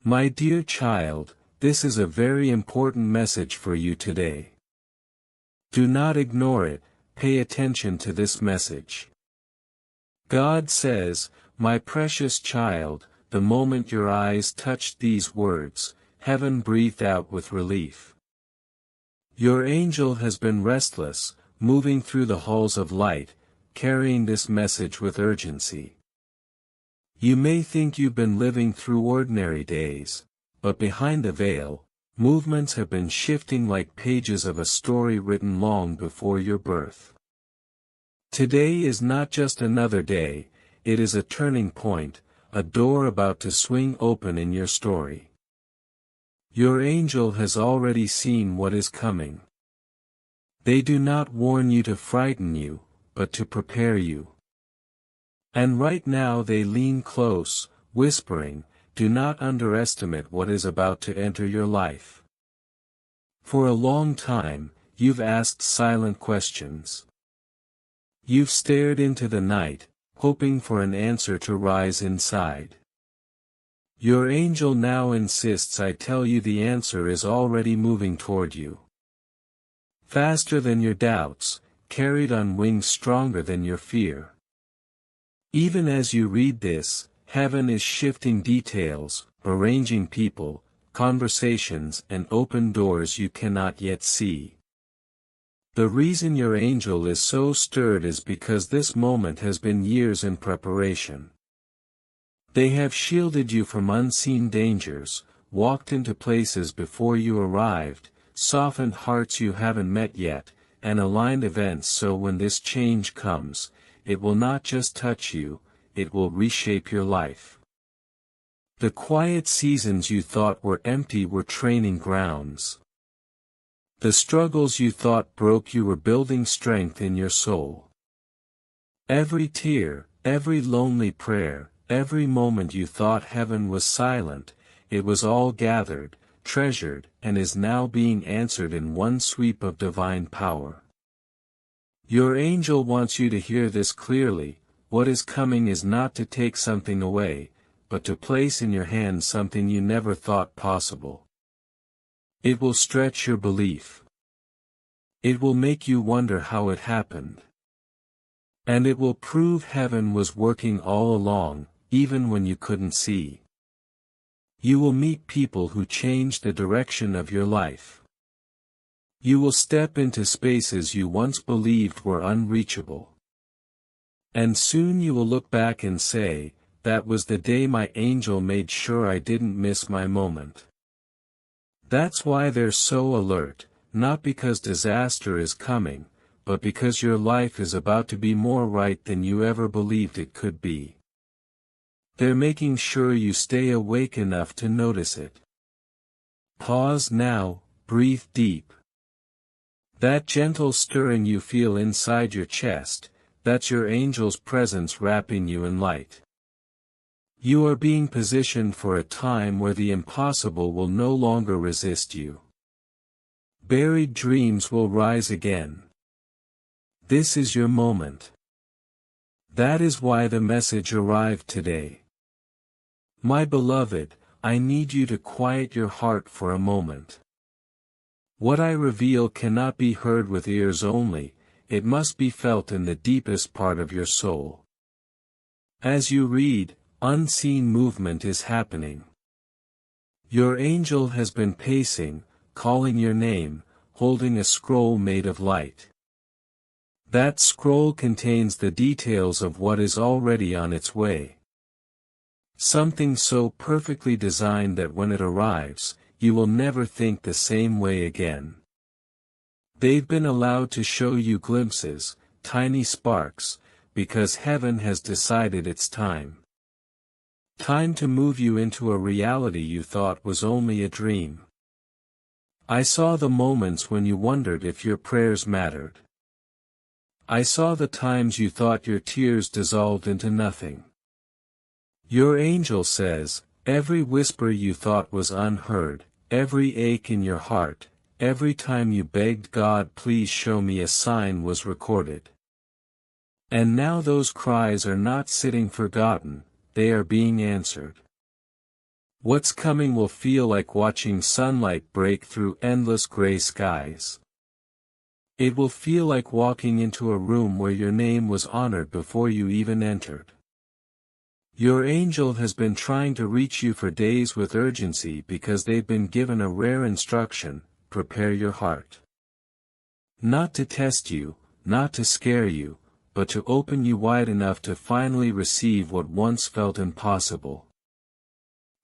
My dear child, this is a very important message for you today. Do not ignore it, pay attention to this message. God says, "My precious child, the moment your eyes touched these words, heaven breathed out with relief. Your angel has been restless, moving through the halls of light, carrying this message with urgency. You may think you've been living through ordinary days, but behind the veil, movements have been shifting like pages of a story written long before your birth. Today is not just another day, it is a turning point, a door about to swing open in your story. Your angel has already seen what is coming. They do not warn you to frighten you, but to prepare you. And right now they lean close, whispering, "Do not underestimate what is about to enter your life." For a long time, you've asked silent questions. You've stared into the night, hoping for an answer to rise inside. Your angel now insists I tell you the answer is already moving toward you. Faster than your doubts, carried on wings stronger than your fear. Even as you read this, heaven is shifting details, arranging people, conversations and open doors you cannot yet see. The reason your angel is so stirred is because this moment has been years in preparation. They have shielded you from unseen dangers, walked into places before you arrived, softened hearts you haven't met yet, and aligned events so when this change comes, it will not just touch you, it will reshape your life. The quiet seasons you thought were empty were training grounds. The struggles you thought broke you were building strength in your soul. Every tear, every lonely prayer, every moment you thought heaven was silent, it was all gathered, treasured, and is now being answered in one sweep of divine power. Your angel wants you to hear this clearly: what is coming is not to take something away, but to place in your hands something you never thought possible. It will stretch your belief. It will make you wonder how it happened. And it will prove heaven was working all along, even when you couldn't see. You will meet people who change the direction of your life. You will step into spaces you once believed were unreachable. And soon you will look back and say, "That was the day my angel made sure I didn't miss my moment." That's why they're so alert, not because disaster is coming, but because your life is about to be more right than you ever believed it could be. They're making sure you stay awake enough to notice it. Pause now, breathe deep. That gentle stirring you feel inside your chest, that's your angel's presence wrapping you in light. You are being positioned for a time where the impossible will no longer resist you. Buried dreams will rise again. This is your moment. That is why the message arrived today. My beloved, I need you to quiet your heart for a moment. What I reveal cannot be heard with ears only, it must be felt in the deepest part of your soul. As you read, unseen movement is happening. Your angel has been pacing, calling your name, holding a scroll made of light. That scroll contains the details of what is already on its way. Something so perfectly designed that when it arrives, you will never think the same way again. They've been allowed to show you glimpses, tiny sparks, because heaven has decided it's time. Time to move you into a reality you thought was only a dream. I saw the moments when you wondered if your prayers mattered. I saw the times you thought your tears dissolved into nothing. Your angel says, every whisper you thought was unheard, every ache in your heart, every time you begged God please show me a sign was recorded. And now those cries are not sitting forgotten, they are being answered. What's coming will feel like watching sunlight break through endless gray skies. It will feel like walking into a room where your name was honored before you even entered. Your angel has been trying to reach you for days with urgency because they've been given a rare instruction: prepare your heart. Not to test you, not to scare you, but to open you wide enough to finally receive what once felt impossible.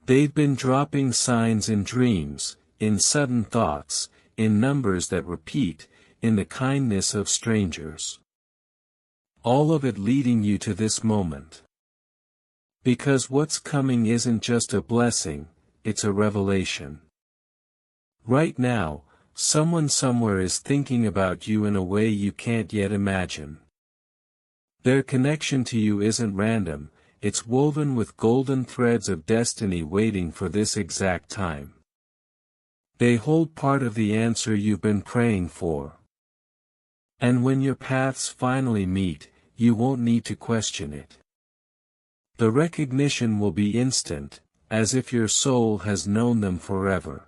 They've been dropping signs in dreams, in sudden thoughts, in numbers that repeat, in the kindness of strangers. All of it leading you to this moment. Because what's coming isn't just a blessing, it's a revelation. Right now, someone somewhere is thinking about you in a way you can't yet imagine. Their connection to you isn't random, it's woven with golden threads of destiny waiting for this exact time. They hold part of the answer you've been praying for. And when your paths finally meet, you won't need to question it. The recognition will be instant, as if your soul has known them forever.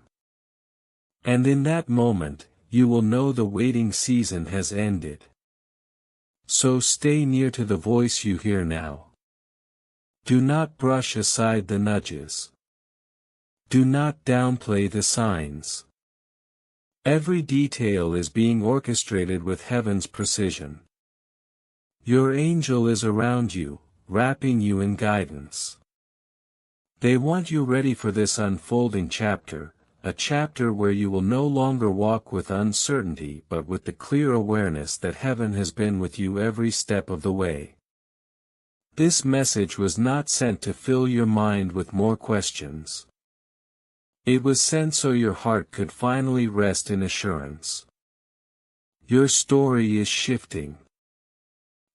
And in that moment, you will know the waiting season has ended. So stay near to the voice you hear now. Do not brush aside the nudges. Do not downplay the signs. Every detail is being orchestrated with heaven's precision. Your angel is around you, wrapping you in guidance. They want you ready for this unfolding chapter, a chapter where you will no longer walk with uncertainty but with the clear awareness that heaven has been with you every step of the way. This message was not sent to fill your mind with more questions. It was sent so your heart could finally rest in assurance. Your story is shifting.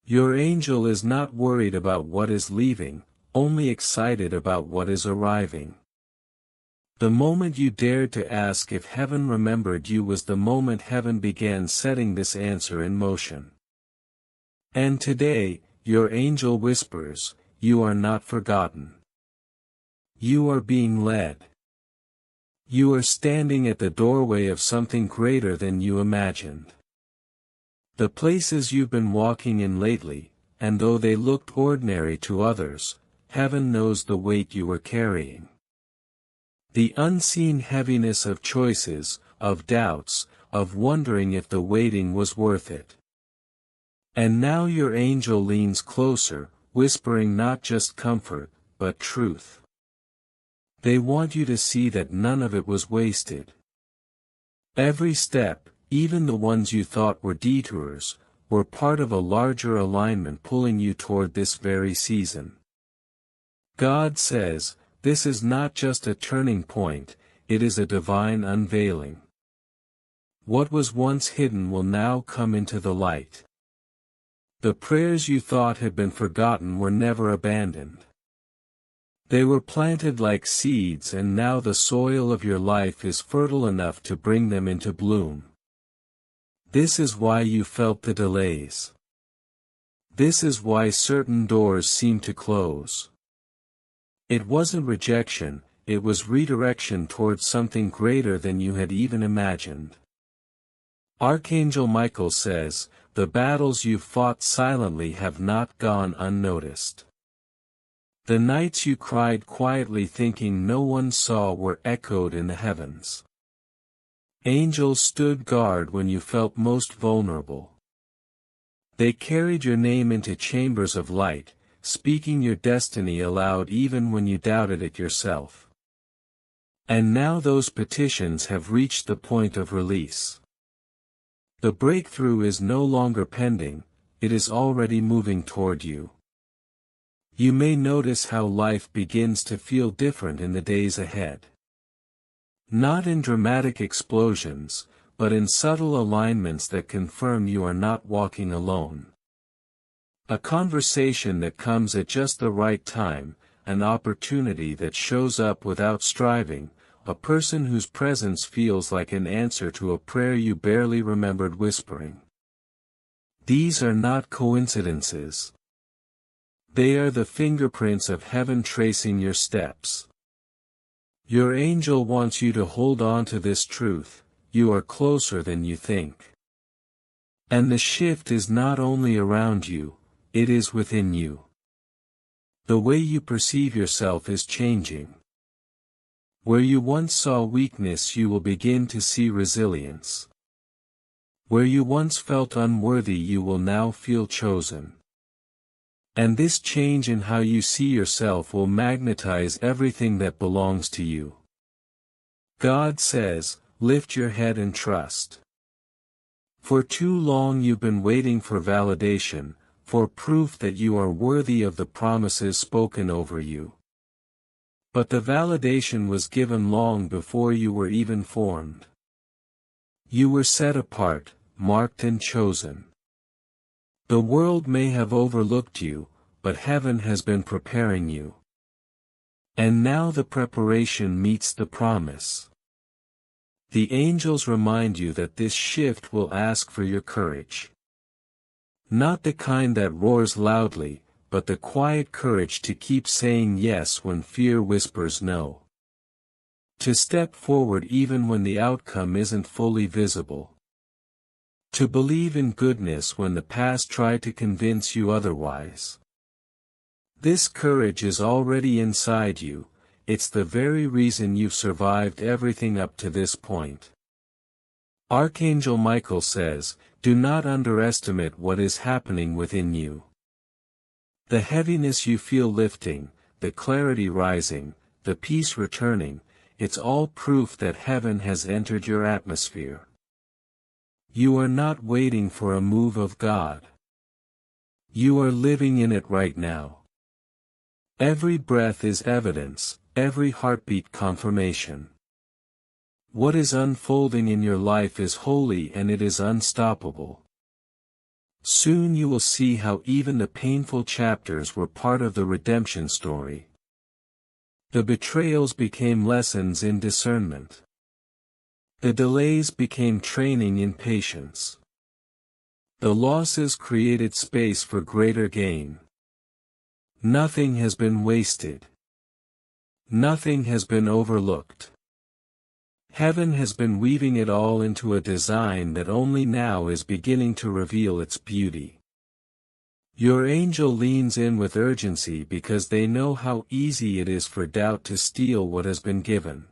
Your angel is not worried about what is leaving, only excited about what is arriving. The moment you dared to ask if heaven remembered you was the moment heaven began setting this answer in motion. And today, your angel whispers, you are not forgotten. You are being led. You are standing at the doorway of something greater than you imagined. The places you've been walking in lately, and though they looked ordinary to others, heaven knows the weight you are carrying. The unseen heaviness of choices, of doubts, of wondering if the waiting was worth it. And now your angel leans closer, whispering not just comfort, but truth. They want you to see that none of it was wasted. Every step, even the ones you thought were detours, were part of a larger alignment pulling you toward this very season. God says, this is not just a turning point, it is a divine unveiling. What was once hidden will now come into the light. The prayers you thought had been forgotten were never abandoned. They were planted like seeds, and now the soil of your life is fertile enough to bring them into bloom. This is why you felt the delays. This is why certain doors seem to close. It wasn't rejection, it was redirection towards something greater than you had even imagined. Archangel Michael says, the battles you've fought silently have not gone unnoticed. The nights you cried quietly thinking no one saw were echoed in the heavens. Angels stood guard when you felt most vulnerable. They carried your name into chambers of light, speaking your destiny aloud even when you doubted it yourself. And now those petitions have reached the point of release. The breakthrough is no longer pending, it is already moving toward you. You may notice how life begins to feel different in the days ahead. Not in dramatic explosions, but in subtle alignments that confirm you are not walking alone. A conversation that comes at just the right time, an opportunity that shows up without striving, a person whose presence feels like an answer to a prayer you barely remembered whispering. These are not coincidences. They are the fingerprints of heaven tracing your steps. Your angel wants you to hold on to this truth: you are closer than you think. And the shift is not only around you, it is within you. The way you perceive yourself is changing. Where you once saw weakness, you will begin to see resilience. Where you once felt unworthy, you will now feel chosen. And this change in how you see yourself will magnetize everything that belongs to you. God says, lift your head and trust. For too long you've been waiting for validation, for proof that you are worthy of the promises spoken over you. But the validation was given long before you were even formed. You were set apart, marked and chosen. The world may have overlooked you, but heaven has been preparing you. And now the preparation meets the promise. The angels remind you that this shift will ask for your courage. Not the kind that roars loudly, but the quiet courage to keep saying yes when fear whispers no. To step forward even when the outcome isn't fully visible. To believe in goodness when the past tried to convince you otherwise. This courage is already inside you. It's the very reason you've survived everything up to this point. Archangel Michael says, do not underestimate what is happening within you. The heaviness you feel lifting, the clarity rising, the peace returning, it's all proof that heaven has entered your atmosphere. You are not waiting for a move of God. You are living in it right now. Every breath is evidence, every heartbeat confirmation. What is unfolding in your life is holy and it is unstoppable. Soon you will see how even the painful chapters were part of the redemption story. The betrayals became lessons in discernment. The delays became training in patience. The losses created space for greater gain. Nothing has been wasted. Nothing has been overlooked. Heaven has been weaving it all into a design that only now is beginning to reveal its beauty. Your angel leans in with urgency because they know how easy it is for doubt to steal what has been given.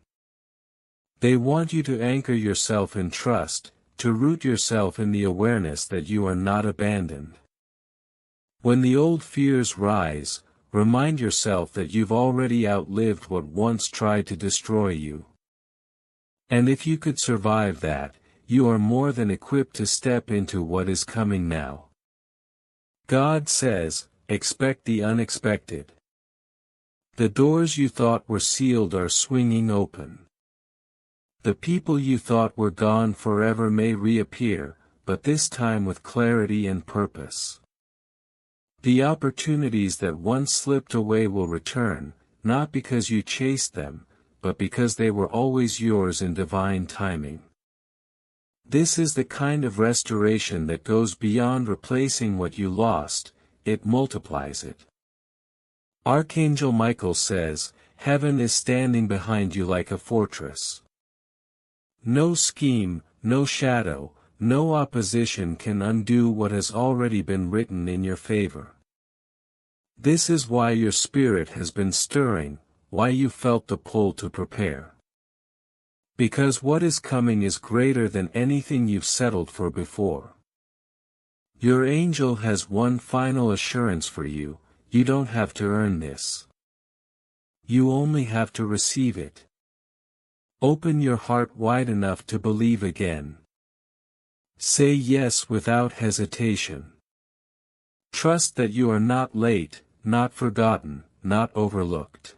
They want you to anchor yourself in trust, to root yourself in the awareness that you are not abandoned. When the old fears rise, remind yourself that you've already outlived what once tried to destroy you. And if you could survive that, you are more than equipped to step into what is coming now. God says, expect the unexpected. The doors you thought were sealed are swinging open. The people you thought were gone forever may reappear, but this time with clarity and purpose. The opportunities that once slipped away will return, not because you chased them, but because they were always yours in divine timing. This is the kind of restoration that goes beyond replacing what you lost, it multiplies it. Archangel Michael says, heaven is standing behind you like a fortress. No scheme, no shadow, no opposition can undo what has already been written in your favor. This is why your spirit has been stirring, why you felt the pull to prepare. Because what is coming is greater than anything you've settled for before. Your angel has one final assurance for you: you don't have to earn this. You only have to receive it. Open your heart wide enough to believe again. Say yes without hesitation. Trust that you are not late, not forgotten, not overlooked.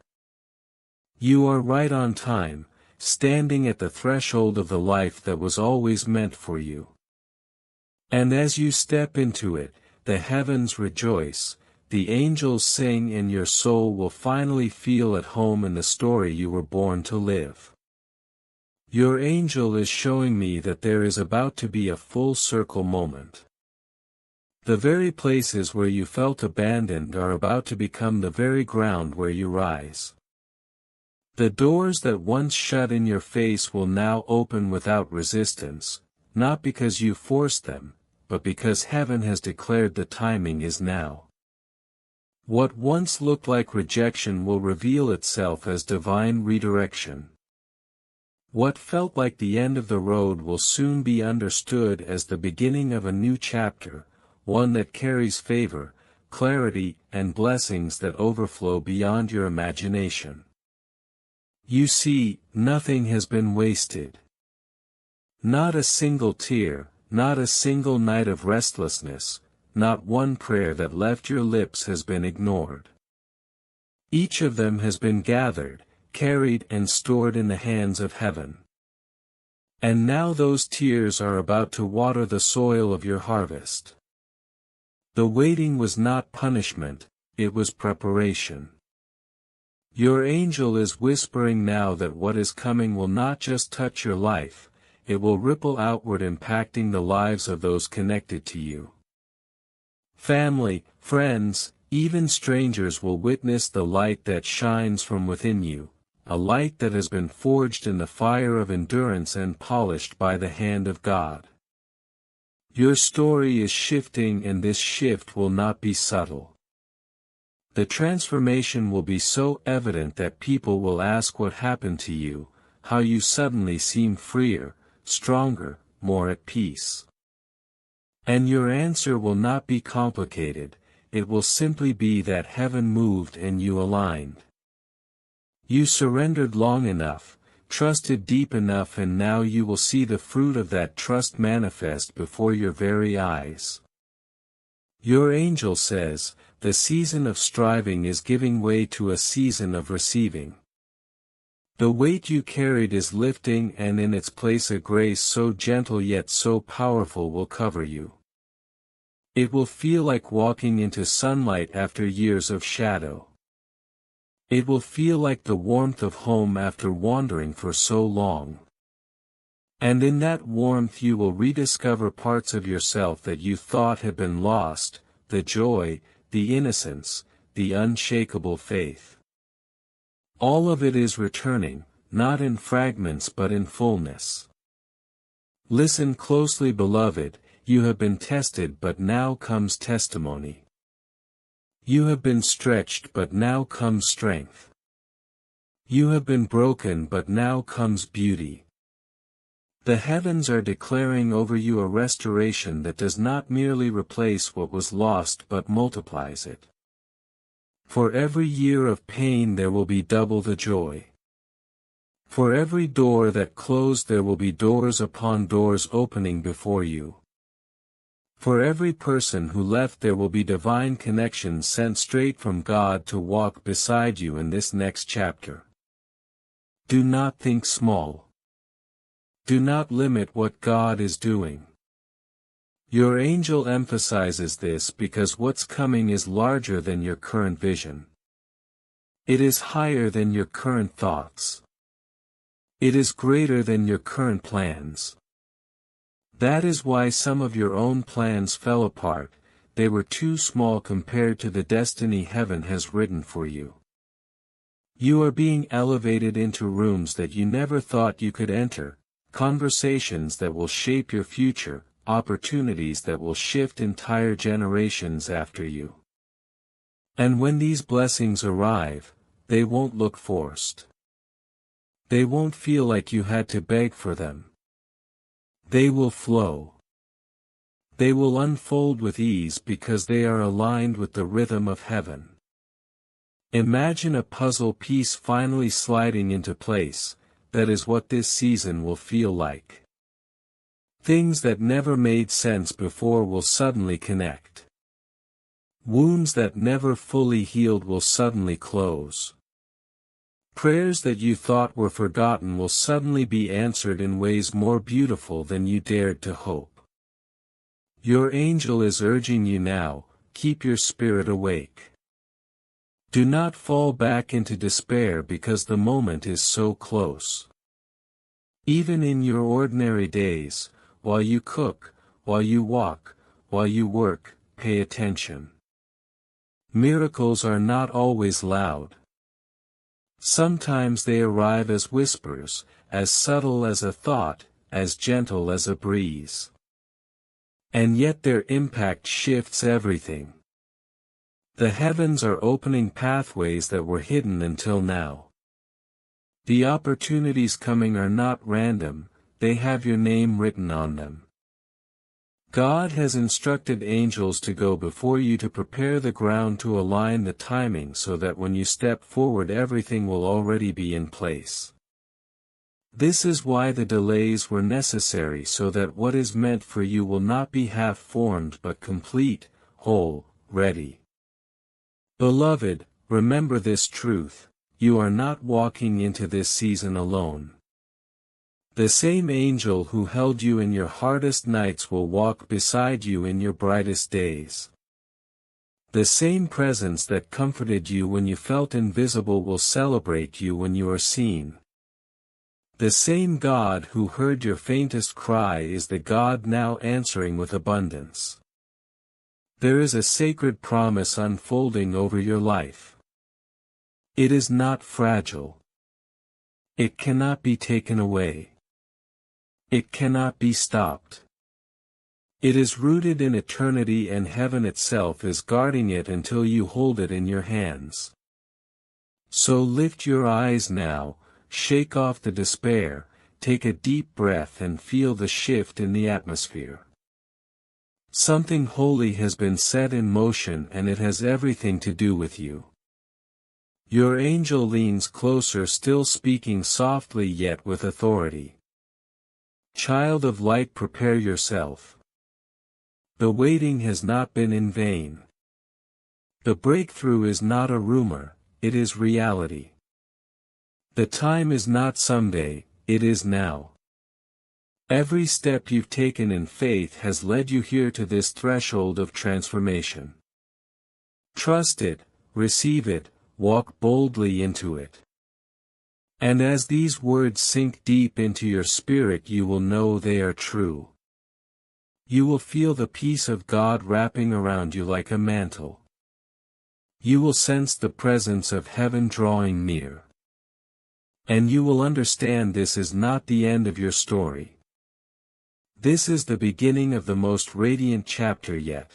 You are right on time, standing at the threshold of the life that was always meant for you. And as you step into it, the heavens rejoice, the angels sing, and your soul will finally feel at home in the story you were born to live. Your angel is showing me that there is about to be a full circle moment. The very places where you felt abandoned are about to become the very ground where you rise. The doors that once shut in your face will now open without resistance, not because you forced them, but because heaven has declared the timing is now. What once looked like rejection will reveal itself as divine redirection. What felt like the end of the road will soon be understood as the beginning of a new chapter, one that carries favor, clarity, and blessings that overflow beyond your imagination. You see, nothing has been wasted. Not a single tear, not a single night of restlessness, not one prayer that left your lips has been ignored. Each of them has been gathered, carried and stored in the hands of heaven. And now those tears are about to water the soil of your harvest. The waiting was not punishment, it was preparation. Your angel is whispering now that what is coming will not just touch your life, it will ripple outward, impacting the lives of those connected to you. Family, friends, even strangers will witness the light that shines from within you, a light that has been forged in the fire of endurance and polished by the hand of God. Your story is shifting, and this shift will not be subtle. The transformation will be so evident that people will ask what happened to you, how you suddenly seem freer, stronger, more at peace. And your answer will not be complicated, it will simply be that heaven moved and you aligned. You surrendered long enough, trusted deep enough, and now you will see the fruit of that trust manifest before your very eyes. Your angel says, the season of striving is giving way to a season of receiving. The weight you carried is lifting, and in its place a grace so gentle yet so powerful will cover you. It will feel like walking into sunlight after years of shadow. It will feel like the warmth of home after wandering for so long. And in that warmth you will rediscover parts of yourself that you thought had been lost, the joy, the innocence, the unshakable faith. All of it is returning, not in fragments but in fullness. Listen closely, beloved, you have been tested, but now comes testimony. You have been stretched, but now comes strength. You have been broken, but now comes beauty. The heavens are declaring over you a restoration that does not merely replace what was lost but multiplies it. For every year of pain there will be double the joy. For every door that closed there will be doors upon doors opening before you. For every person who left there will be divine connections sent straight from God to walk beside you in this next chapter. Do not think small. Do not limit what God is doing. Your angel emphasizes this because what's coming is larger than your current vision. It is higher than your current thoughts. It is greater than your current plans. That is why some of your own plans fell apart, they were too small compared to the destiny heaven has written for you. You are being elevated into rooms that you never thought you could enter, conversations that will shape your future, opportunities that will shift entire generations after you. And when these blessings arrive, they won't look forced. They won't feel like you had to beg for them. They will flow. They will unfold with ease because they are aligned with the rhythm of heaven. Imagine a puzzle piece finally sliding into place. That is what this season will feel like. Things that never made sense before will suddenly connect. Wounds that never fully healed will suddenly close. Prayers that you thought were forgotten will suddenly be answered in ways more beautiful than you dared to hope. Your angel is urging you now, keep your spirit awake. Do not fall back into despair because the moment is so close. Even in your ordinary days, while you cook, while you walk, while you work, pay attention. Miracles are not always loud. Sometimes they arrive as whispers, as subtle as a thought, as gentle as a breeze. And yet their impact shifts everything. The heavens are opening pathways that were hidden until now. The opportunities coming are not random, they have your name written on them. God has instructed angels to go before you to prepare the ground to align the timing so that when you step forward everything will already be in place. This is why the delays were necessary, so that what is meant for you will not be half-formed but complete, whole, ready. Beloved, remember this truth: you are not walking into this season alone. The same angel who held you in your hardest nights will walk beside you in your brightest days. The same presence that comforted you when you felt invisible will celebrate you when you are seen. The same God who heard your faintest cry is the God now answering with abundance. There is a sacred promise unfolding over your life. It is not fragile. It cannot be taken away. It cannot be stopped. It is rooted in eternity, and heaven itself is guarding it until you hold it in your hands. So lift your eyes now, shake off the despair, take a deep breath and feel the shift in the atmosphere. Something holy has been set in motion, and it has everything to do with you. Your angel leans closer, still speaking softly yet with authority. Child of light, prepare yourself. The waiting has not been in vain. The breakthrough is not a rumor, it is reality. The time is not someday, it is now. Every step you've taken in faith has led you here to this threshold of transformation. Trust it, receive it, walk boldly into it. And as these words sink deep into your spirit, you will know they are true. You will feel the peace of God wrapping around you like a mantle. You will sense the presence of heaven drawing near. And you will understand this is not the end of your story. This is the beginning of the most radiant chapter yet.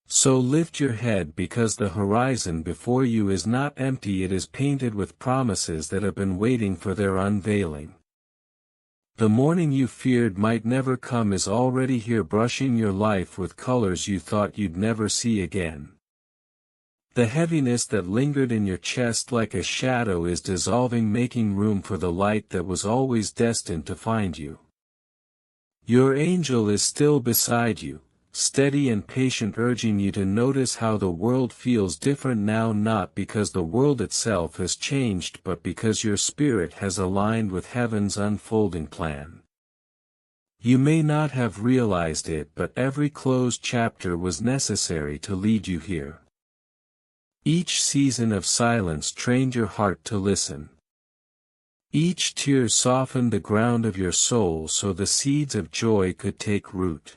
So lift your head, because the horizon before you is not empty, it is painted with promises that have been waiting for their unveiling. The morning you feared might never come is already here, brushing your life with colors you thought you'd never see again. The heaviness that lingered in your chest like a shadow is dissolving, making room for the light that was always destined to find you. Your angel is still beside you, steady and patient, urging you to notice how the world feels different now, not because the world itself has changed, but because your spirit has aligned with heaven's unfolding plan. You may not have realized it, but every closed chapter was necessary to lead you here. Each season of silence trained your heart to listen. Each tear softened the ground of your soul so the seeds of joy could take root.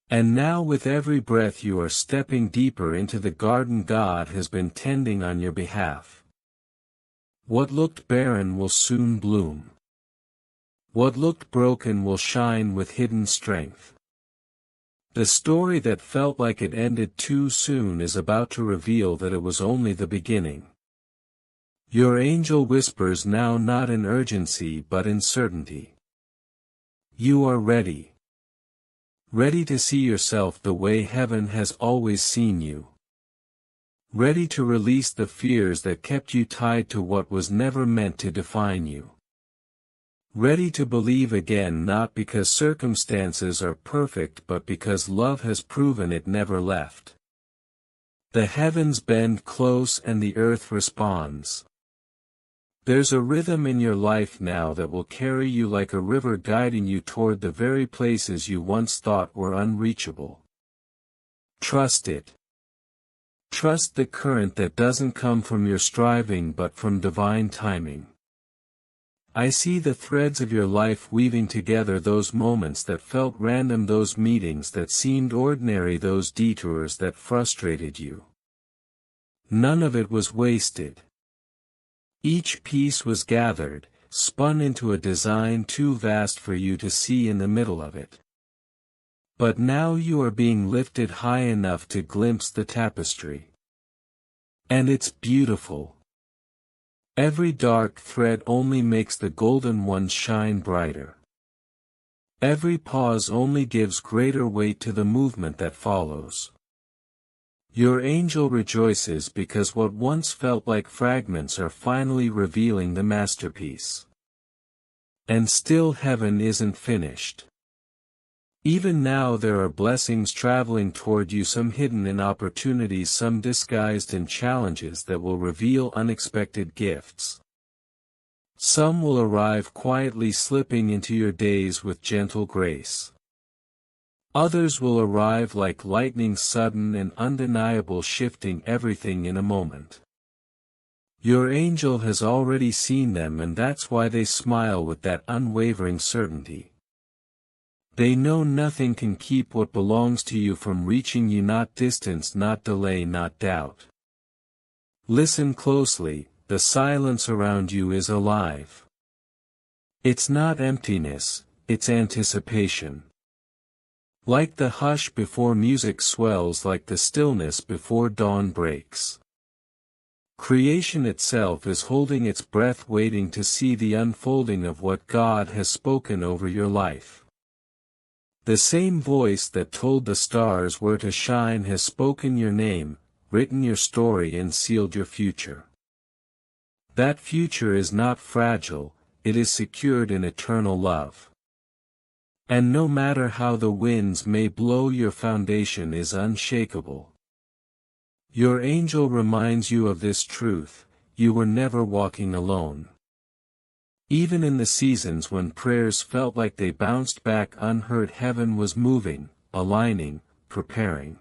And now with every breath you are stepping deeper into the garden God has been tending on your behalf. What looked barren will soon bloom. What looked broken will shine with hidden strength. The story that felt like it ended too soon is about to reveal that it was only the beginning. Your angel whispers now, not in urgency but in certainty. You are ready. Ready to see yourself the way heaven has always seen you. Ready to release the fears that kept you tied to what was never meant to define you. Ready to believe again, not because circumstances are perfect but because love has proven it never left. The heavens bend close and the earth responds. There's a rhythm in your life now that will carry you like a river, guiding you toward the very places you once thought were unreachable. Trust it. Trust the current that doesn't come from your striving but from divine timing. I see the threads of your life weaving together, those moments that felt random, those meetings that seemed ordinary, those detours that frustrated you. None of it was wasted. Each piece was gathered, spun into a design too vast for you to see in the middle of it. But now you are being lifted high enough to glimpse the tapestry. And it's beautiful. Every dark thread only makes the golden ones shine brighter. Every pause only gives greater weight to the movement that follows. Your angel rejoices because what once felt like fragments are finally revealing the masterpiece. And still heaven isn't finished. Even now there are blessings traveling toward you, some hidden in opportunities, some disguised in challenges that will reveal unexpected gifts. Some will arrive quietly, slipping into your days with gentle grace. Others will arrive like lightning, sudden and undeniable, shifting everything in a moment. Your angel has already seen them, and that's why they smile with that unwavering certainty. They know nothing can keep what belongs to you from reaching you, not distance, not delay, not doubt. Listen closely, the silence around you is alive. It's not emptiness, it's anticipation. Like the hush before music swells, like the stillness before dawn breaks. Creation itself is holding its breath, waiting to see the unfolding of what God has spoken over your life. The same voice that told the stars where to shine has spoken your name, written your story, and sealed your future. That future is not fragile, it is secured in eternal love. And no matter how the winds may blow, your foundation is unshakable. Your angel reminds you of this truth: you were never walking alone. Even in the seasons when prayers felt like they bounced back unheard, heaven was moving, aligning, preparing.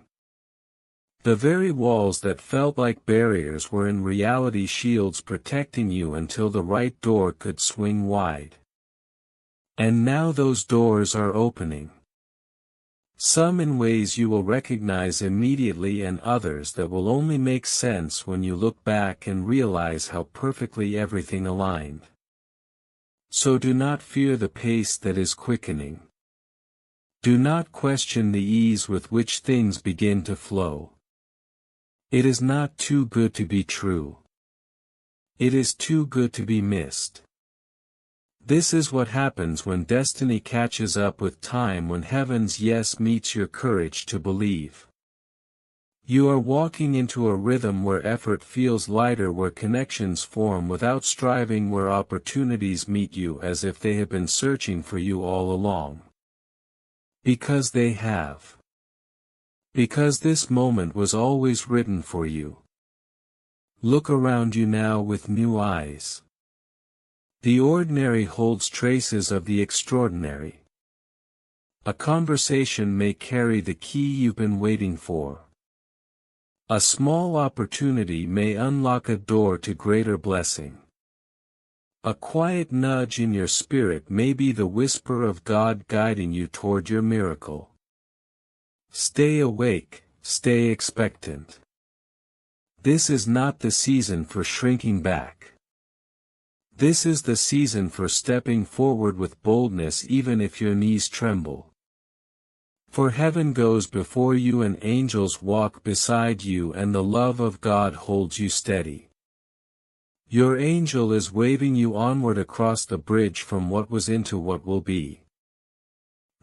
The very walls that felt like barriers were in reality shields, protecting you until the right door could swing wide. And now those doors are opening. Some in ways you will recognize immediately, and others that will only make sense when you look back and realize how perfectly everything aligned. So do not fear the pace that is quickening. Do not question the ease with which things begin to flow. It is not too good to be true. It is too good to be missed. This is what happens when destiny catches up with time, when heaven's yes meets your courage to believe. You are walking into a rhythm where effort feels lighter, where connections form without striving, where opportunities meet you as if they have been searching for you all along. Because they have. Because this moment was always written for you. Look around you now with new eyes. The ordinary holds traces of the extraordinary. A conversation may carry the key you've been waiting for. A small opportunity may unlock a door to greater blessing. A quiet nudge in your spirit may be the whisper of God guiding you toward your miracle. Stay awake, stay expectant. This is not the season for shrinking back. This is the season for stepping forward with boldness, even if your knees tremble. For heaven goes before you, and angels walk beside you, and the love of God holds you steady. Your angel is waving you onward across the bridge from what was into what will be.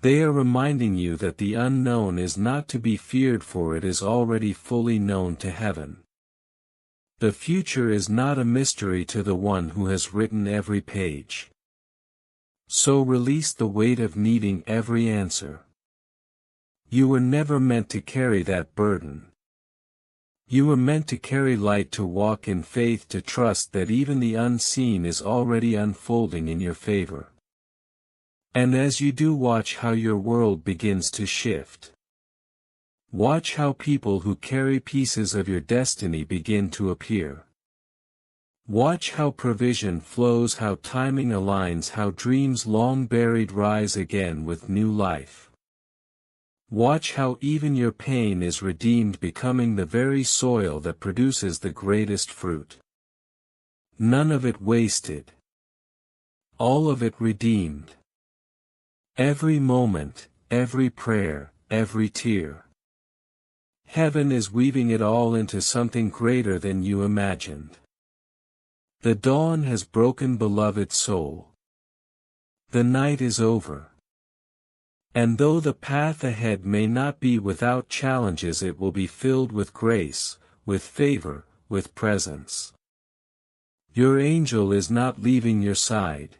They are reminding you that the unknown is not to be feared, for it is already fully known to heaven. The future is not a mystery to the one who has written every page. So release the weight of needing every answer. You were never meant to carry that burden. You were meant to carry light, to walk in faith, to trust that even the unseen is already unfolding in your favor. And as you do, watch how your world begins to shift. Watch how people who carry pieces of your destiny begin to appear. Watch how provision flows, how timing aligns, how dreams long buried rise again with new life. Watch how even your pain is redeemed, becoming the very soil that produces the greatest fruit. None of it wasted. All of it redeemed. Every moment, every prayer, every tear. Heaven is weaving it all into something greater than you imagined. The dawn has broken, beloved soul. The night is over. And though the path ahead may not be without challenges, it will be filled with grace, with favor, with presence. Your angel is not leaving your side.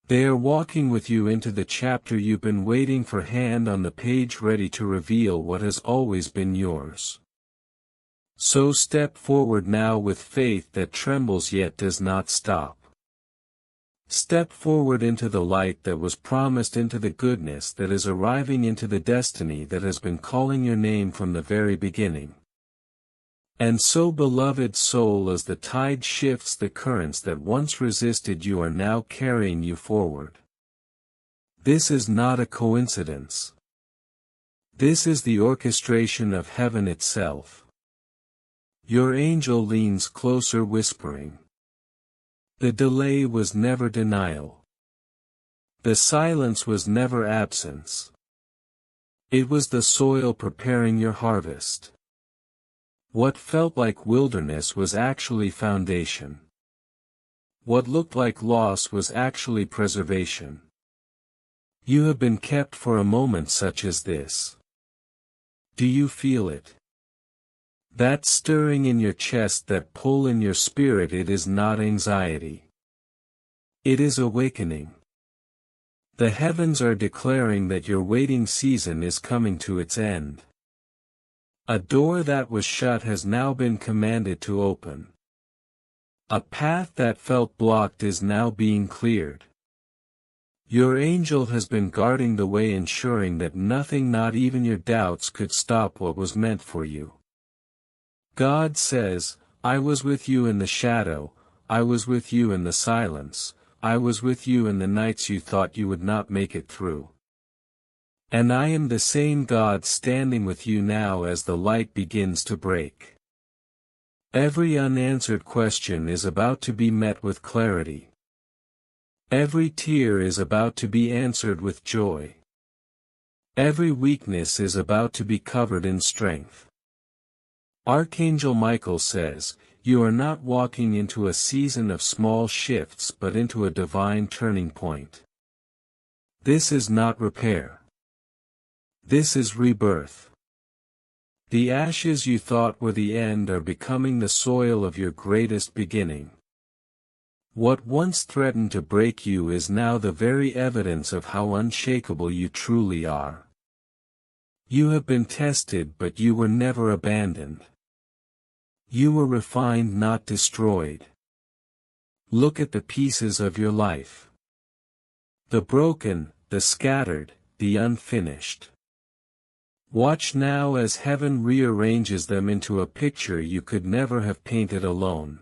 They are walking with you into the chapter you've been waiting for, hand on the page ready to reveal what has always been yours. So step forward now with faith that trembles yet does not stop. Step forward into the light that was promised, into the goodness that is arriving, into the destiny that has been calling your name from the very beginning. And so, beloved soul, as the tide shifts, the currents that once resisted you are now carrying you forward. This is not a coincidence. This is the orchestration of heaven itself. Your angel leans closer, whispering. The delay was never denial. The silence was never absence. It was the soil preparing your harvest. What felt like wilderness was actually foundation. What looked like loss was actually preservation. You have been kept for a moment such as this. Do you feel it? That stirring in your chest, that pull in your spirit, it is not anxiety. It is awakening. The heavens are declaring that your waiting season is coming to its end. A door that was shut has now been commanded to open. A path that felt blocked is now being cleared. Your angel has been guarding the way, ensuring that nothing, not even your doubts, could stop what was meant for you. God says, I was with you in the shadow, I was with you in the silence, I was with you in the nights you thought you would not make it through. And I am the same God standing with you now as the light begins to break. Every unanswered question is about to be met with clarity. Every tear is about to be answered with joy. Every weakness is about to be covered in strength. Archangel Michael says, you are not walking into a season of small shifts but into a divine turning point. This is not repair. This is rebirth. The ashes you thought were the end are becoming the soil of your greatest beginning. What once threatened to break you is now the very evidence of how unshakable you truly are. You have been tested, but you were never abandoned. You were refined, not destroyed. Look at the pieces of your life. The broken, the scattered, the unfinished. Watch now as heaven rearranges them into a picture you could never have painted alone.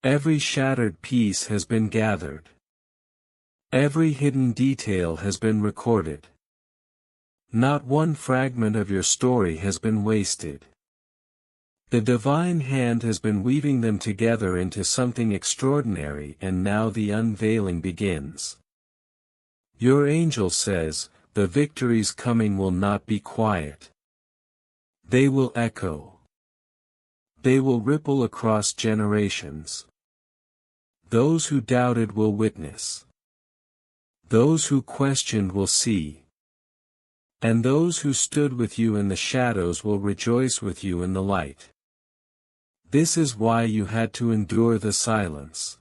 Every shattered piece has been gathered. Every hidden detail has been recorded. Not one fragment of your story has been wasted. The divine hand has been weaving them together into something extraordinary, and now the unveiling begins. Your angel says, the victories coming will not be quiet. They will echo. They will ripple across generations. Those who doubted will witness. Those who questioned will see. And those who stood with you in the shadows will rejoice with you in the light. This is why you had to endure the silence.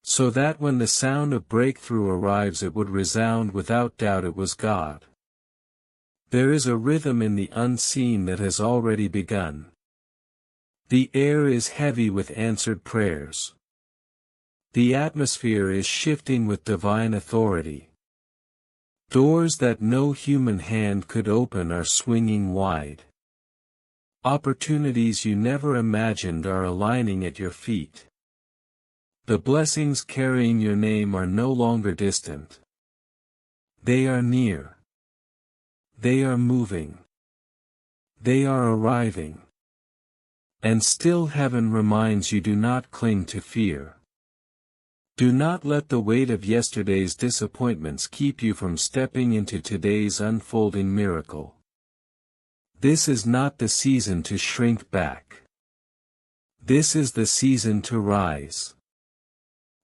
So that when the sound of breakthrough arrives it would resound without doubt it was God. There is a rhythm in the unseen that has already begun. The air is heavy with answered prayers. The atmosphere is shifting with divine authority. Doors that no human hand could open are swinging wide. Opportunities you never imagined are aligning at your feet. The blessings carrying your name are no longer distant. They are near. They are moving. They are arriving. And still heaven reminds you, do not cling to fear. Do not let the weight of yesterday's disappointments keep you from stepping into today's unfolding miracle. This is not the season to shrink back. This is the season to rise.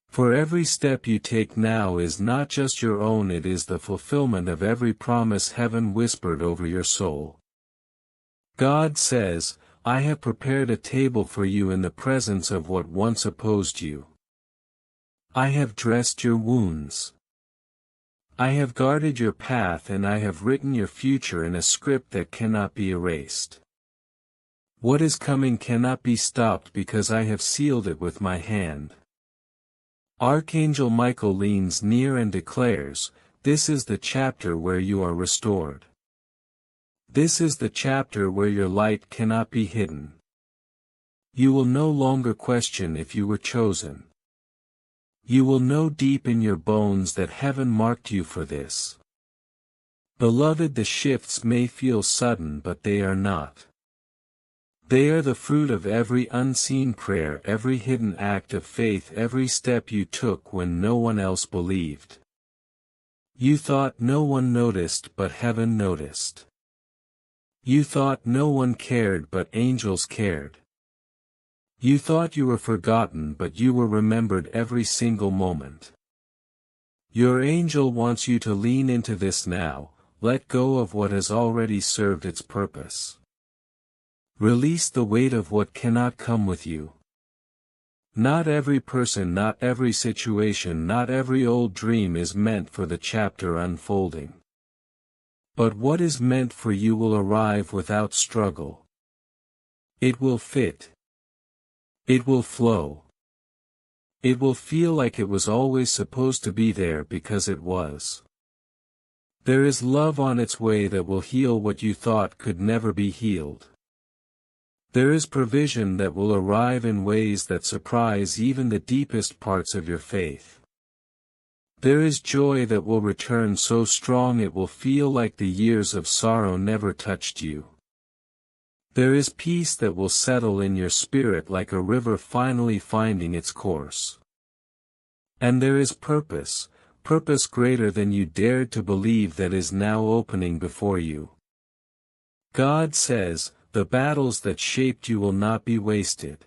For every step you take now is not just your own, it is the fulfillment of every promise heaven whispered over your soul. God says, I have prepared a table for you in the presence of what once opposed you. I have dressed your wounds. I have guarded your path, and I have written your future in a script that cannot be erased. What is coming cannot be stopped because I have sealed it with my hand. Archangel Michael leans near and declares, this is the chapter where you are restored. This is the chapter where your light cannot be hidden. You will no longer question if you were chosen. You will know deep in your bones that heaven marked you for this. Beloved, the shifts may feel sudden, but they are not. They are the fruit of every unseen prayer, every hidden act of faith, every step you took when no one else believed. You thought no one noticed, but heaven noticed. You thought no one cared, but angels cared. You thought you were forgotten, but you were remembered every single moment. Your angel wants you to lean into this now, let go of what has already served its purpose. Release the weight of what cannot come with you. Not every person, not every situation, not every old dream is meant for the chapter unfolding. But what is meant for you will arrive without struggle. It will fit. It will flow. It will feel like it was always supposed to be there because it was. There is love on its way that will heal what you thought could never be healed. There is provision that will arrive in ways that surprise even the deepest parts of your faith. There is joy that will return so strong it will feel like the years of sorrow never touched you. There is peace that will settle in your spirit like a river finally finding its course. And there is purpose, purpose greater than you dared to believe, that is now opening before you. God says, the battles that shaped you will not be wasted.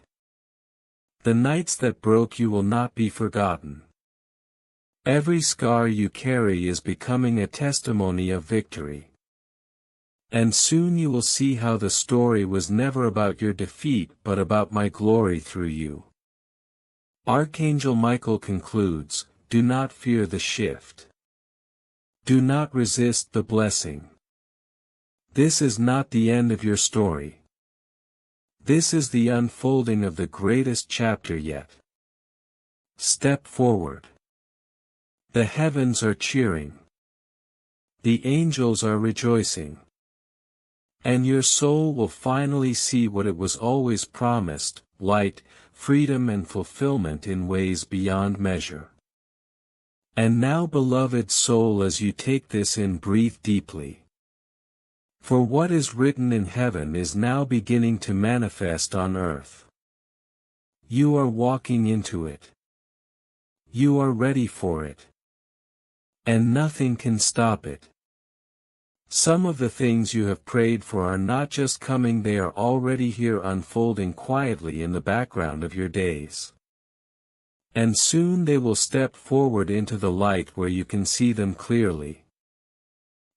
The nights that broke you will not be forgotten. Every scar you carry is becoming a testimony of victory. And soon you will see how the story was never about your defeat but about my glory through you. Archangel Michael concludes, do not fear the shift. Do not resist the blessing. This is not the end of your story. This is the unfolding of the greatest chapter yet. Step forward. The heavens are cheering. The angels are rejoicing. And your soul will finally see what it was always promised, light, freedom and fulfillment in ways beyond measure. And now, beloved soul, as you take this in, breathe deeply. For what is written in heaven is now beginning to manifest on earth. You are walking into it. You are ready for it. And nothing can stop it. Some of the things you have prayed for are not just coming, they are already here, unfolding quietly in the background of your days. And soon they will step forward into the light where you can see them clearly.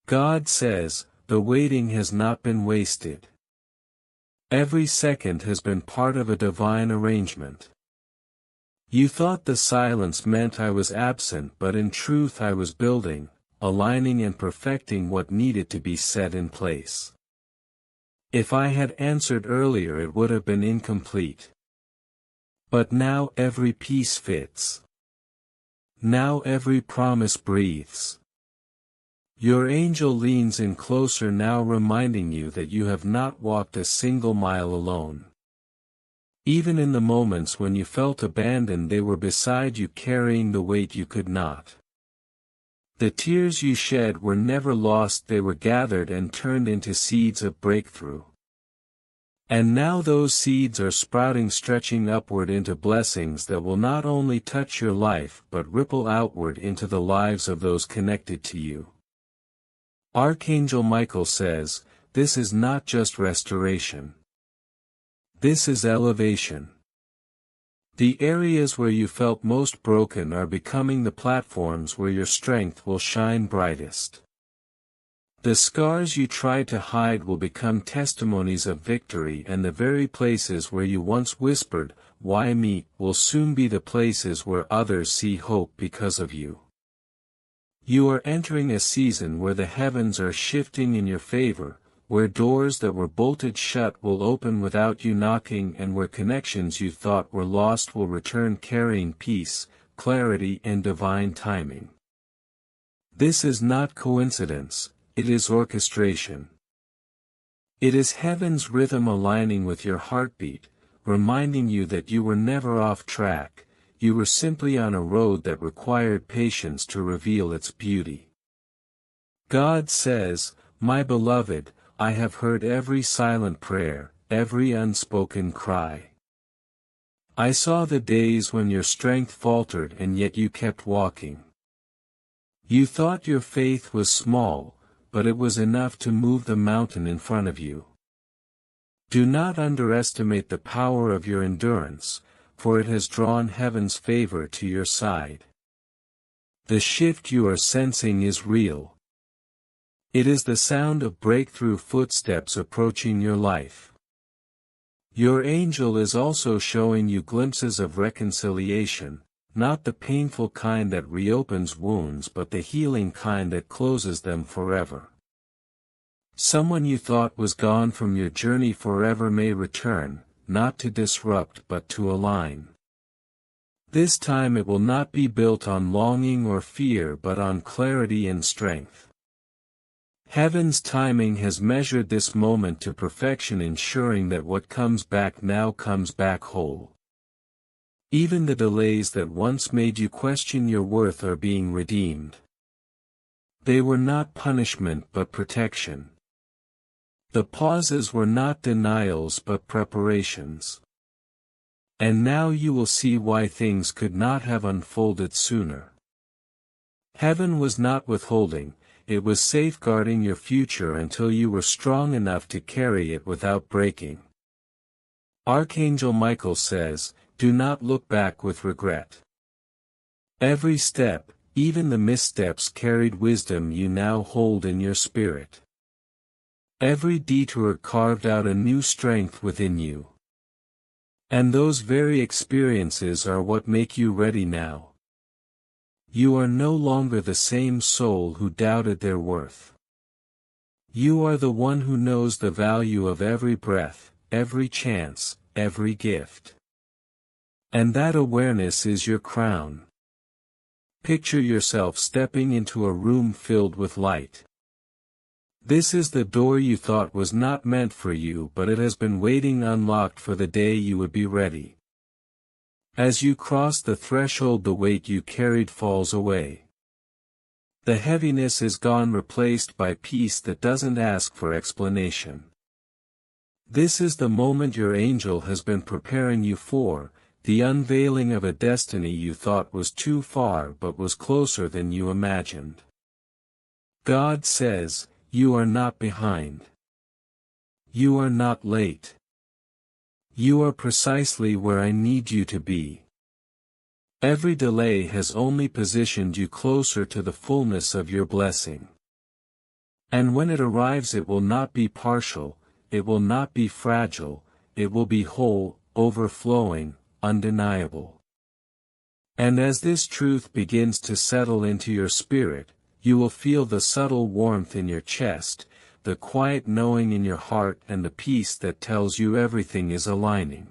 God says, the waiting has not been wasted. Every second has been part of a divine arrangement. You thought the silence meant I was absent, but in truth I was building, aligning and perfecting what needed to be set in place. If I had answered earlier, it would have been incomplete. But now every piece fits. Now every promise breathes. Your angel leans in closer now, reminding you that you have not walked a single mile alone. Even in the moments when you felt abandoned, they were beside you, carrying the weight you could not. The tears you shed were never lost, they were gathered and turned into seeds of breakthrough. And now those seeds are sprouting, stretching upward into blessings that will not only touch your life but ripple outward into the lives of those connected to you. Archangel Michael says, this is not just restoration. This is elevation. The areas where you felt most broken are becoming the platforms where your strength will shine brightest. The scars you tried to hide will become testimonies of victory, and the very places where you once whispered, "Why me?" will soon be the places where others see hope because of you. You are entering a season where the heavens are shifting in your favor, where doors that were bolted shut will open without you knocking, and where connections you thought were lost will return carrying peace, clarity, and divine timing. This is not coincidence. It is orchestration. It is heaven's rhythm aligning with your heartbeat, reminding you that you were never off track, you were simply on a road that required patience to reveal its beauty. God says, "My beloved, I have heard every silent prayer, every unspoken cry. I saw the days when your strength faltered and yet you kept walking. You thought your faith was small, but it was enough to move the mountain in front of you. Do not underestimate the power of your endurance, for it has drawn heaven's favor to your side. The shift you are sensing is real. It is the sound of breakthrough footsteps approaching your life. Your angel is also showing you glimpses of reconciliation, not the painful kind that reopens wounds but the healing kind that closes them forever. Someone you thought was gone from your journey forever may return, not to disrupt but to align. This time it will not be built on longing or fear but on clarity and strength. Heaven's timing has measured this moment to perfection, ensuring that what comes back now comes back whole. Even the delays that once made you question your worth are being redeemed. They were not punishment but protection. The pauses were not denials but preparations. And now you will see why things could not have unfolded sooner. Heaven was not withholding, it was safeguarding your future until you were strong enough to carry it without breaking. Archangel Michael says, do not look back with regret. Every step, even the missteps, carried wisdom you now hold in your spirit. Every detour carved out a new strength within you. And those very experiences are what make you ready now. You are no longer the same soul who doubted their worth. You are the one who knows the value of every breath, every chance, every gift. And that awareness is your crown. Picture yourself stepping into a room filled with light. This is the door you thought was not meant for you, but it has been waiting unlocked for the day you would be ready. As you cross the threshold, the weight you carried falls away. The heaviness is gone, replaced by peace that doesn't ask for explanation. This is the moment your angel has been preparing you for, the unveiling of a destiny you thought was too far but was closer than you imagined. God says, you are not behind. You are not late. You are precisely where I need you to be. Every delay has only positioned you closer to the fullness of your blessing. And when it arrives, it will not be partial, it will not be fragile, it will be whole, overflowing, undeniable. And as this truth begins to settle into your spirit, you will feel the subtle warmth in your chest, the quiet knowing in your heart, and the peace that tells you everything is aligning.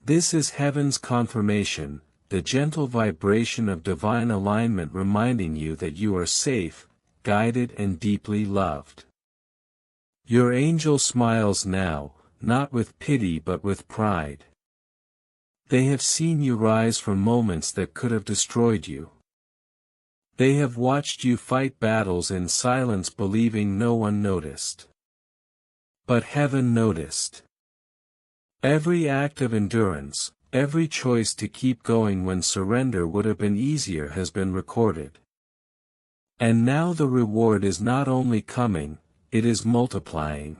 This is heaven's confirmation, the gentle vibration of divine alignment reminding you that you are safe, guided, and deeply loved. Your angel smiles now, not with pity but with pride. They have seen you rise from moments that could have destroyed you. They have watched you fight battles in silence, believing no one noticed. But heaven noticed. Every act of endurance, every choice to keep going when surrender would have been easier has been recorded. And now the reward is not only coming, it is multiplying.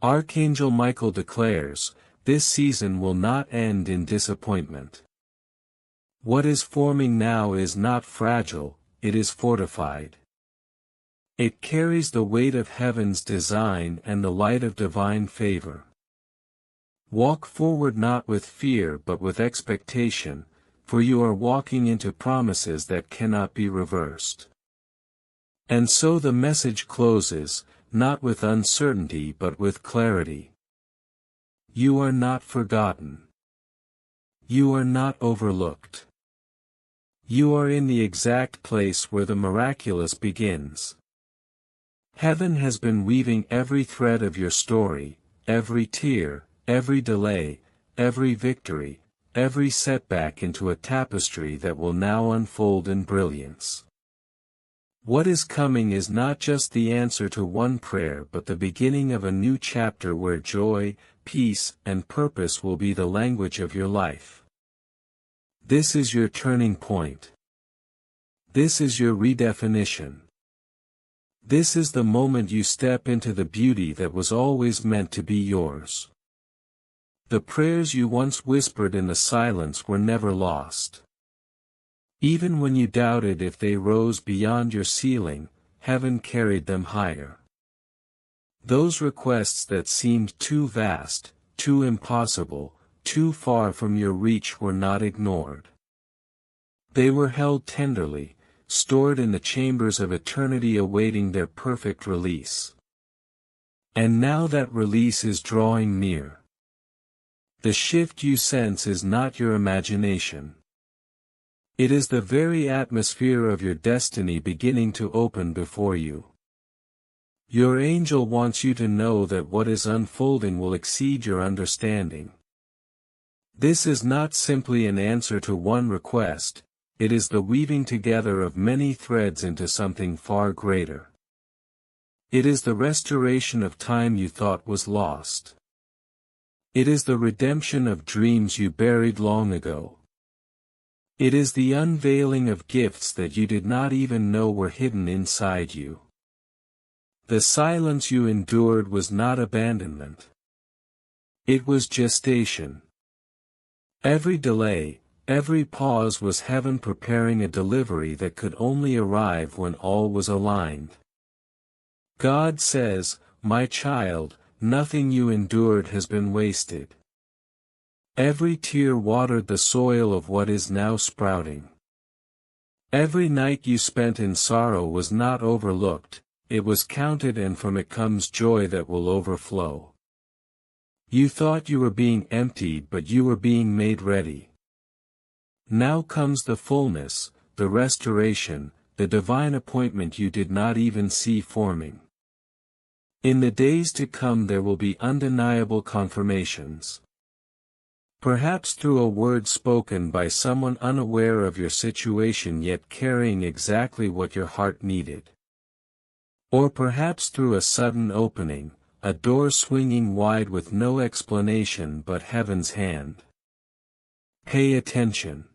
Archangel Michael declares, this season will not end in disappointment. What is forming now is not fragile, it is fortified. It carries the weight of heaven's design and the light of divine favor. Walk forward not with fear but with expectation, for you are walking into promises that cannot be reversed. And so the message closes, not with uncertainty but with clarity. You are not forgotten. You are not overlooked. You are in the exact place where the miraculous begins. Heaven has been weaving every thread of your story, every tear, every delay, every victory, every setback into a tapestry that will now unfold in brilliance. What is coming is not just the answer to one prayer but the beginning of a new chapter where joy, peace, and purpose will be the language of your life. This is your turning point. This is your redefinition. This is the moment you step into the beauty that was always meant to be yours. The prayers you once whispered in the silence were never lost. Even when you doubted if they rose beyond your ceiling, heaven carried them higher. Those requests that seemed too vast, too impossible, too far from your reach were not ignored. They were held tenderly, stored in the chambers of eternity awaiting their perfect release. And now that release is drawing near. The shift you sense is not your imagination. It is the very atmosphere of your destiny beginning to open before you. Your angel wants you to know that what is unfolding will exceed your understanding. This is not simply an answer to one request, it is the weaving together of many threads into something far greater. It is the restoration of time you thought was lost. It is the redemption of dreams you buried long ago. It is the unveiling of gifts that you did not even know were hidden inside you. The silence you endured was not abandonment. It was gestation. Every delay, every pause was heaven preparing a delivery that could only arrive when all was aligned. God says, "My child, nothing you endured has been wasted." Every tear watered the soil of what is now sprouting. Every night you spent in sorrow was not overlooked, it was counted, and from it comes joy that will overflow. You thought you were being emptied, but you were being made ready. Now comes the fullness, the restoration, the divine appointment you did not even see forming. In the days to come there will be undeniable confirmations. Perhaps through a word spoken by someone unaware of your situation yet carrying exactly what your heart needed. Or perhaps through a sudden opening, a door swinging wide with no explanation but heaven's hand. Pay attention.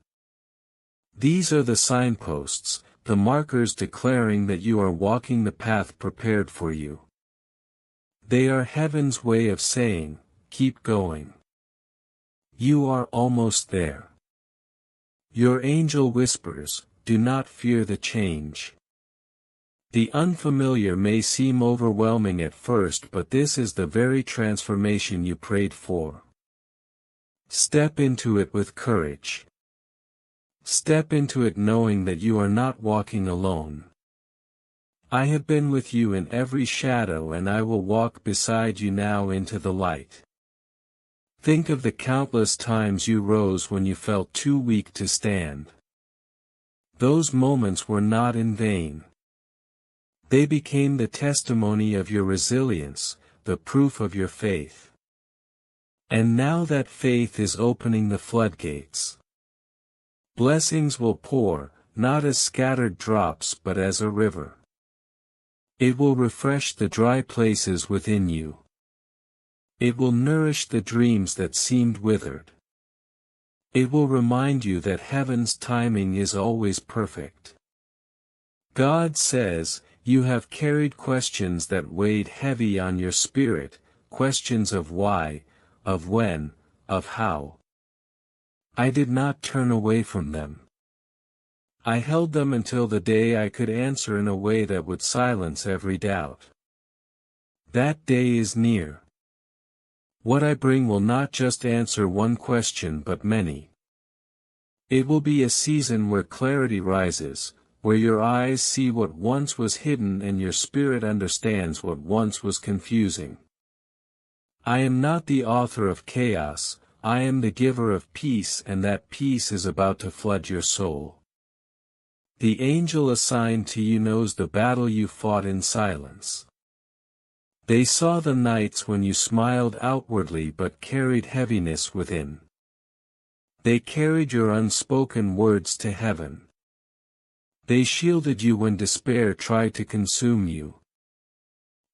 These are the signposts, the markers declaring that you are walking the path prepared for you. They are heaven's way of saying, keep going. You are almost there. Your angel whispers, do not fear the change. The unfamiliar may seem overwhelming at first, but this is the very transformation you prayed for. Step into it with courage. Step into it knowing that you are not walking alone. I have been with you in every shadow, and I will walk beside you now into the light. Think of the countless times you rose when you felt too weak to stand. Those moments were not in vain. They became the testimony of your resilience, the proof of your faith. And now that faith is opening the floodgates. Blessings will pour, not as scattered drops but as a river. It will refresh the dry places within you. It will nourish the dreams that seemed withered. It will remind you that heaven's timing is always perfect. God says, "You have carried questions that weighed heavy on your spirit, questions of why, of when, of how. I did not turn away from them. I held them until the day I could answer in a way that would silence every doubt. That day is near. What I bring will not just answer one question but many. It will be a season where clarity rises, where your eyes see what once was hidden and your spirit understands what once was confusing. I am not the author of chaos, I am the giver of peace, and that peace is about to flood your soul. The angel assigned to you knows the battle you fought in silence. They saw the nights when you smiled outwardly but carried heaviness within. They carried your unspoken words to heaven. They shielded you when despair tried to consume you.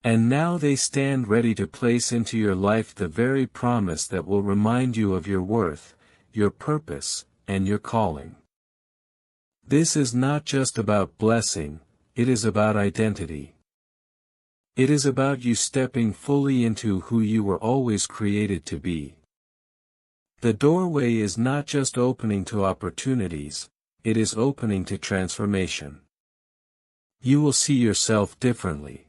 And now they stand ready to place into your life the very promise that will remind you of your worth, your purpose, and your calling. This is not just about blessing, it is about identity. It is about you stepping fully into who you were always created to be. The doorway is not just opening to opportunities, it is opening to transformation. You will see yourself differently.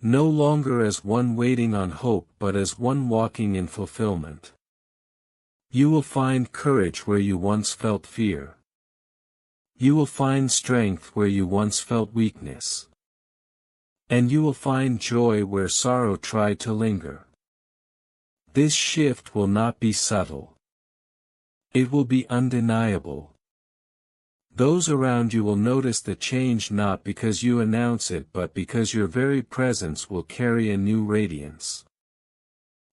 No longer as one waiting on hope but as one walking in fulfillment. You will find courage where you once felt fear. You will find strength where you once felt weakness. And you will find joy where sorrow tried to linger. This shift will not be subtle. It will be undeniable. Those around you will notice the change not because you announce it but because your very presence will carry a new radiance.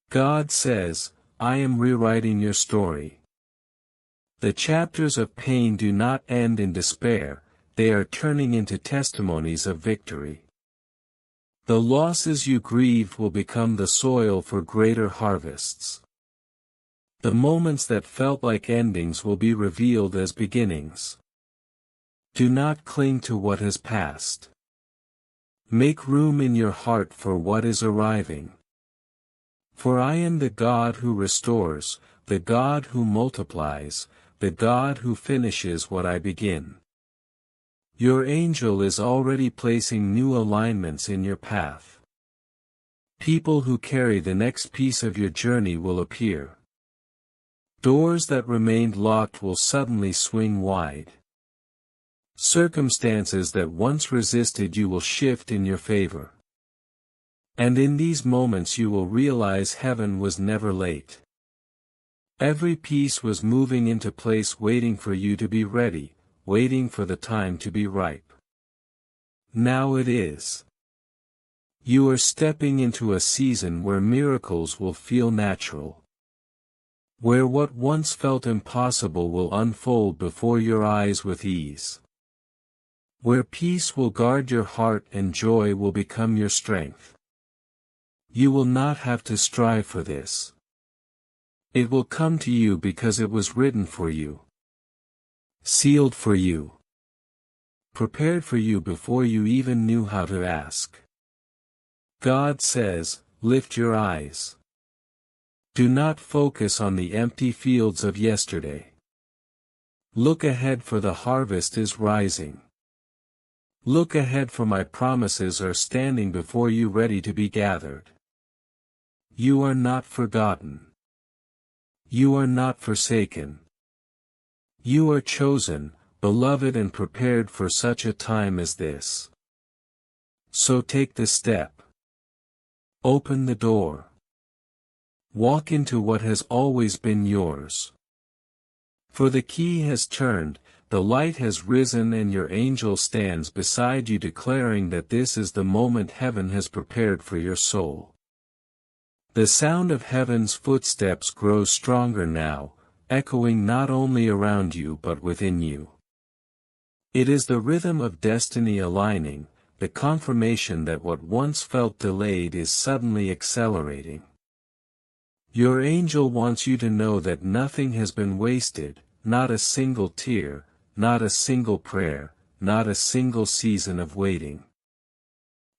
God says, "I am rewriting your story." The chapters of pain do not end in despair, they are turning into testimonies of victory. The losses you grieved will become the soil for greater harvests. The moments that felt like endings will be revealed as beginnings. Do not cling to what has passed. Make room in your heart for what is arriving. For I am the God who restores, the God who multiplies, the God who finishes what I begin. Your angel is already placing new alignments in your path. People who carry the next piece of your journey will appear. Doors that remained locked will suddenly swing wide. Circumstances that once resisted you will shift in your favor. And in these moments you will realize heaven was never late. Every piece was moving into place waiting for you to be ready, waiting for the time to be ripe. Now it is. You are stepping into a season where miracles will feel natural. Where what once felt impossible will unfold before your eyes with ease. Where peace will guard your heart and joy will become your strength. You will not have to strive for this. It will come to you because it was written for you. Sealed for you. Prepared for you before you even knew how to ask. God says, lift your eyes. Do not focus on the empty fields of yesterday. Look ahead for the harvest is rising. Look ahead for my promises are standing before you ready to be gathered. You are not forgotten. You are not forsaken. You are chosen, beloved and prepared for such a time as this. So take the step. Open the door. Walk into what has always been yours. For the key has turned, the light has risen and your angel stands beside you declaring that this is the moment heaven has prepared for your soul. The sound of heaven's footsteps grows stronger now, echoing not only around you but within you. It is the rhythm of destiny aligning, the confirmation that what once felt delayed is suddenly accelerating. Your angel wants you to know that nothing has been wasted, not a single tear, not a single prayer, not a single season of waiting.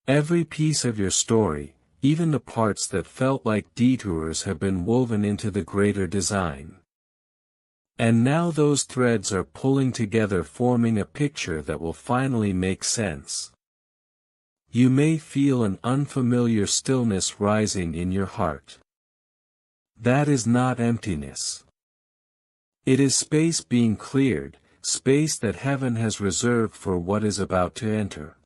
Every piece of your story, even the parts that felt like detours, have been woven into the greater design. And now those threads are pulling together, forming a picture that will finally make sense. You may feel an unfamiliar stillness rising in your heart. That is not emptiness. It is space being cleared, space that heaven has reserved for what is about to enter.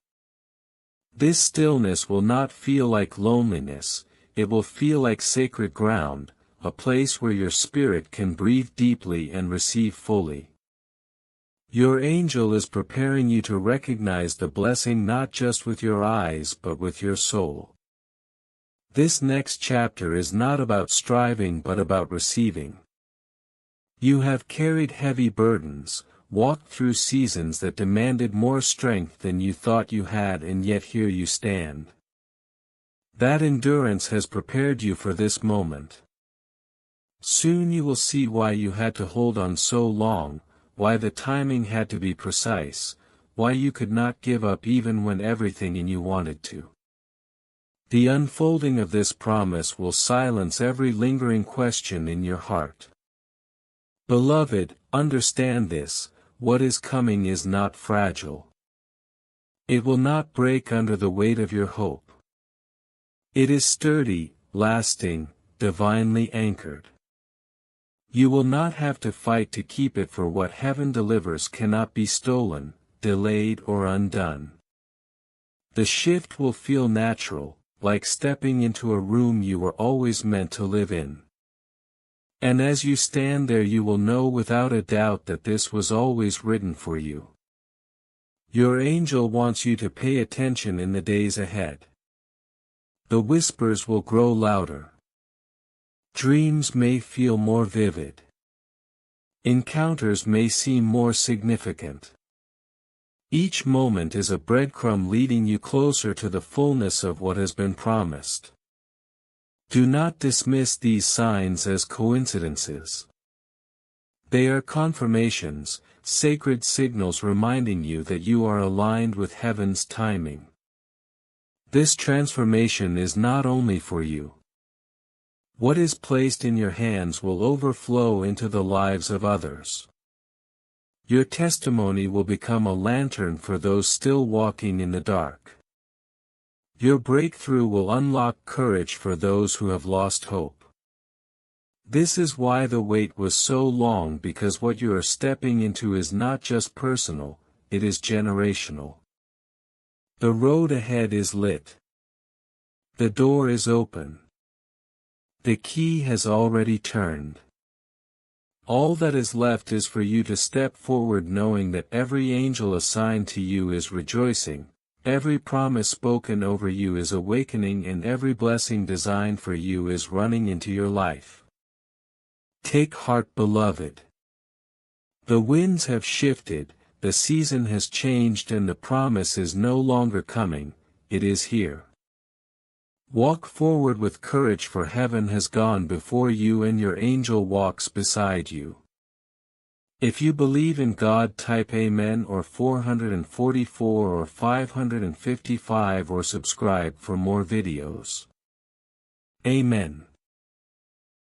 This stillness will not feel like loneliness, it will feel like sacred ground, a place where your spirit can breathe deeply and receive fully. Your angel is preparing you to recognize the blessing not just with your eyes but with your soul. This next chapter is not about striving but about receiving. You have carried heavy burdens, walked through seasons that demanded more strength than you thought you had, and yet here you stand. That endurance has prepared you for this moment. Soon you will see why you had to hold on so long, why the timing had to be precise, why you could not give up even when everything in you wanted to. The unfolding of this promise will silence every lingering question in your heart. Beloved, understand this: what is coming is not fragile. It will not break under the weight of your hope. It is sturdy, lasting, divinely anchored. You will not have to fight to keep it, for what heaven delivers cannot be stolen, delayed or undone. The shift will feel natural, like stepping into a room you were always meant to live in. And as you stand there, you will know without a doubt that this was always written for you. Your angel wants you to pay attention in the days ahead. The whispers will grow louder. Dreams may feel more vivid. Encounters may seem more significant. Each moment is a breadcrumb leading you closer to the fullness of what has been promised. Do not dismiss these signs as coincidences. They are confirmations, sacred signals reminding you that you are aligned with heaven's timing. This transformation is not only for you. What is placed in your hands will overflow into the lives of others. Your testimony will become a lantern for those still walking in the dark. Your breakthrough will unlock courage for those who have lost hope. This is why the wait was so long, because what you are stepping into is not just personal, it is generational. The road ahead is lit. The door is open. The key has already turned. All that is left is for you to step forward, knowing that every angel assigned to you is rejoicing, every promise spoken over you is awakening, and every blessing designed for you is running into your life. Take heart, beloved. The winds have shifted, the season has changed, and the promise is no longer coming, it is here. Walk forward with courage, for heaven has gone before you and your angel walks beside you. If you believe in God, type Amen or 444 or 555 or subscribe for more videos. Amen.